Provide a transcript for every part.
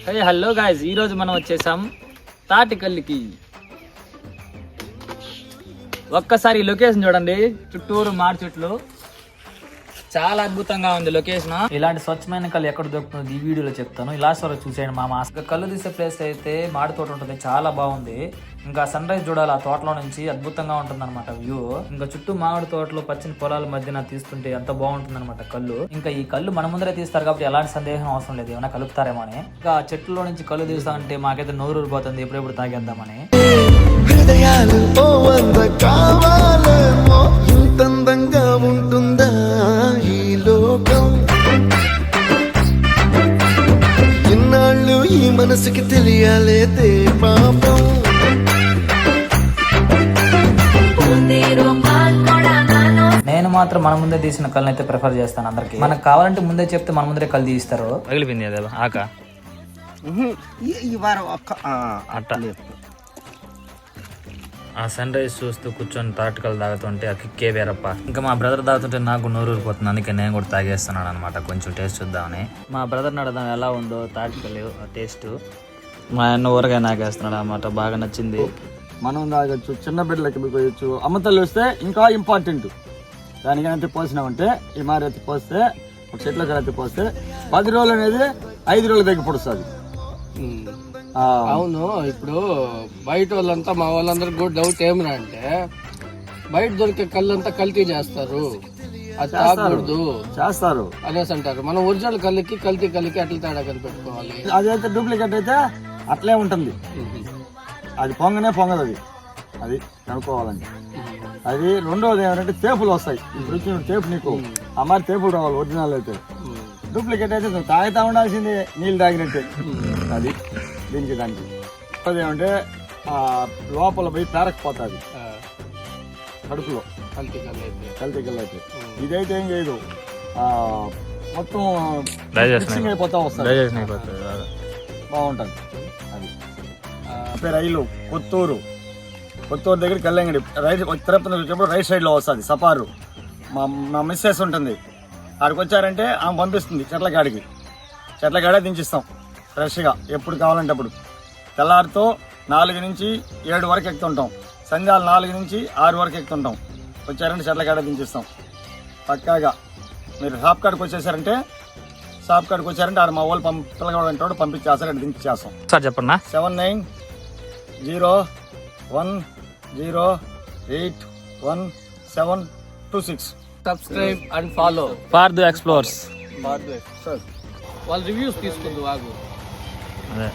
Hello guys, ఈ రోజు మనం వచ్చేసాం తాటికల్లికి. ఒక్కసారి లొకేషన్ చూడండి, చుట్టూరు మాడి చెట్లు, చాలా అద్భుతంగా ఉంది లొకేషన్. ఇలాంటి స్వచ్ఛమైన కళ్ళు ఎక్కడ దొరుకుతుంది ఈ వీడియోలో చెప్తాను. లాస్ట్ వరకు చూసేయండి మామ. కళ్ళు తీసే ప్లేస్ అయితే మాడి తోట ఉంటుంది, చాలా బాగుంది. ఇంకా సన్ రైజ్ చూడాలి ఆ తోటలో నుంచి, అద్భుతంగా ఉంటుంది అనమాట వ్యూ. ఇంకా చుట్టూ మామిడి తోటలో పచ్చని పొలాల మధ్యన తీస్తుంటే ఎంత బాగుంటుంది అనమాట కళ్ళు. ఇంకా ఈ కళ్ళు మన ముందరే తీస్తారు కాబట్టి ఎలాంటి సందేహం అవసరం లేదు, ఏమైనా కలుపుతారేమో అని. ఇంకా చెట్లలో నుంచి కళ్ళు తీస్తామంటే మాకైతే నోరు ఊరిపోతుంది, ఎప్పుడెప్పుడు తాగేద్దామని. హృదయాలు కావాలేమో, ఇంతందంగా ఉంటుందా ఈ లోకం? ఇన్నాళ్ళు ఈ మనసుకి తెలియాలేదే పాపం. నేను మాత్రం మన ముందే తీసిన కళ్ళని అయితే ప్రిఫర్ చేస్తాను అందరికి. మనకు కావాలంటే ముందే చెప్తే మన ముందరే కళ్ళు తీస్తారు. పగిలిపోయింది అదే ఆక ఆ సన్ రైజ్ చూస్తూ కూర్చొని తాటికలు తాగుతుంటే ఆ కిక్కే వేరప్ప. ఇంకా మా బ్రదర్ తాగుతుంటే నాకు నోరు ఊరిపోతుంది, అందుకే నేను కూడా తాగేస్తున్నాను అనమాట. కొంచెం టేస్ట్ చూద్దామని మా బ్రదర్ని అడదాం ఎలా ఉందో తాటికలు టేస్ట్. మా అన్న ఊరగా నాకేస్తున్నాడు అనమాట, బాగా నచ్చింది. మనం తాగొచ్చు, చిన్న బిడ్డలకి పోయొచ్చు. అమ్మతల్లి వస్తే ఇంకా ఇంపార్టెంట్. దానికైనా ఎత్తి పోసినామంటే, ఈ మారి ఎత్తి పోస్తే, ఒక చెట్లకి ఎత్తి పోస్తే 10 రోజులు అనేది 5 రోజుల దగ్గర పొడుస్తుంది. అవును, ఇప్పుడు బయట వాళ్ళంతా మా వాళ్ళందరికి కూడా డౌట్ ఏమన్నా అంటే, బయట దొరికే కళ్ళంతా కల్తీ చేస్తారు, అది తాగకూడదు చేస్తారు అనేసి అంటారు. మనం ఒరిజినల్ కళ్ళకి కల్తీ కళ్ళకి అట్లా తేడా కనిపెట్టుకోవాలి. అదైతే డూప్లికేట్ అయితే అట్లే ఉంటుంది, అది పొంగనే పొంగదు. అది కనుక్కోవాలంటే అది. రెండోది ఏమంటే తేపులు వస్తాయి. ఇప్పుడు వచ్చిన తేపు నీకు ఆ మరి తేపులు రావాలి ఒరిజినల్ అయితే. డూప్లికేట్ అయితే నువ్వు తాగుతా ఉండాల్సింది, నీళ్ళు తాగినట్టే. అది దీనికి దానికి అదేమంటే లోపల పోయి పేరకపోతుంది కడుపులో, కల్తీ కళ్ళు అయితే. ఇదైతే ఏం చేయదు, మొత్తం మిక్సింగ్ అయిపోతా వస్తుంది, బాగుంటుంది. అది రైలు కొత్తూరు దగ్గర కళ్యాణి రైట్ తిరుపతి వచ్చేప్పుడు రైట్ సైడ్లో వస్తుంది సపారు. మా మిస్సెస్ ఉంటుంది, ఆడికి వచ్చారంటే ఆమె పంపిస్తుంది చెట్లకాడే దించిస్తాం ఫ్రెష్గా, ఎప్పుడు కావాలంటే అప్పుడు. తెల్లారితో 4 నుంచి 7 వరకు ఎక్కుతుంటాం, సంధ్యాలు 4 నుంచి 6 వరకు ఎక్కుతుంటాం. వచ్చారంటే చెట్లకాడే దించిస్తాం పక్కాగా. మీరు షాప్ కాడికి వచ్చారంటే ఆడ మా వాళ్ళు పిల్లగాడు పంపించేస్తారు, అక్కడ దించేస్తాం. సార్ చెప్పండి. 7901081726. Subscribe and follow for the explorers. వాళ్ళ రివ్యూస్ తీసుకుంది వాగు. అదే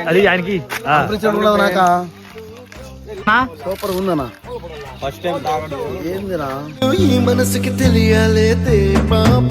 అది ఆయనకి సూపర్ ఉందన్నా. ఫస్ట్ టైం ఏందిరా ఈ మనసుకి తెలియాలేదే పాపం.